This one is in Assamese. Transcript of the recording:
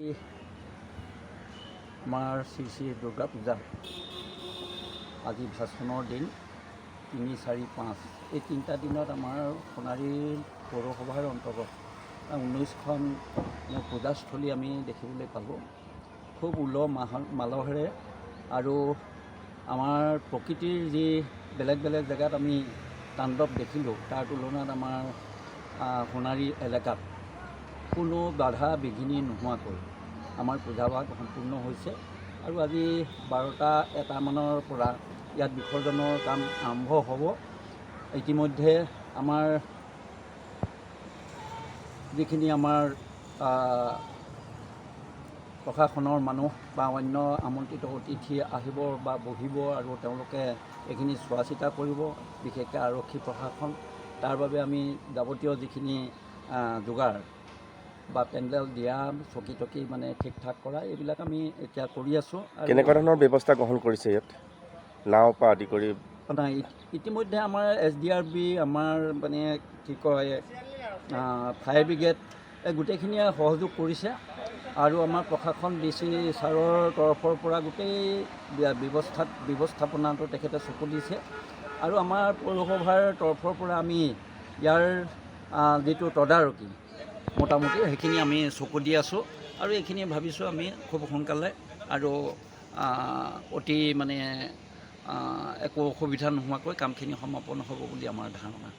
আমাৰ শ্ৰী শ্ৰী দুৰ্গা পূজা আজি ভাচনৰ দিন 3, 4, 5 এই 3টা দিনত আমাৰ সোণাৰী পৌৰসভাৰ অন্তৰ্গত 19খন পূজাস্থলী আমি দেখিবলৈ পালোঁ। খুব উলহ মালহেৰে আৰু আমাৰ প্ৰকৃতিৰ যি বেলেগ বেলেগ জেগাত আমি তাণ্ডৱ দেখিলোঁ তাৰ তুলনাত আমাৰ সোণাৰী এলেকাত কোনো বাধা বিঘিনি নোহোৱাকৈ আমাৰ পূজাভাগ সম্পূৰ্ণ হৈছে আৰু আজি 12টা-1টা মানৰ পৰা ইয়াত বিসৰ্জনৰ কাম আৰম্ভ হ'ব। ইতিমধ্যে আমাৰ যিখিনি আমাৰ প্ৰশাসনৰ মানুহ বা অন্য আমন্ত্ৰিত অতিথি আহিব বা বহিব আৰু তেওঁলোকে এইখিনি চোৱা চিতা কৰিব, বিশেষকৈ আৰক্ষী প্ৰশাসন, তাৰ বাবে আমি যাৱতীয় যিখিনি যোগাৰ বা পেণ্ডেল দিয়া, চকী টকী মানে ঠিক ঠাক কৰা, এইবিলাক আমি এতিয়া কৰি আছোঁ। কেনেকুৱা ধৰণৰ ব্যৱস্থা গ্ৰহণ কৰিছে ইয়াত নাও পৰা আদি কৰি? নাই, ইতিমধ্যে আমাৰ SDRB, আমাৰ মানে কি কয় ফায়াৰ ব্ৰিগেড, এই গোটেইখিনিয়ে সহযোগ কৰিছে আৰু আমাৰ প্ৰশাসন DC ছাৰৰ তৰফৰ পৰা গোটেই ব্যৱস্থাপনাটো তেখেতে চকু দিছে আৰু আমাৰ পৌৰসভাৰ তৰফৰ পৰা আমি ইয়াৰ যিটো তদাৰকী মোটামুটি সেইখিনি আমি চকু দি আছোঁ আৰু এইখিনি ভাবিছোঁ আমি খুব সোনকালে আৰু অতি মানে একো অসুবিধা নোহোৱাকৈ কামখিনি সমাপন হ'ব বুলি আমাৰ ধাৰণা।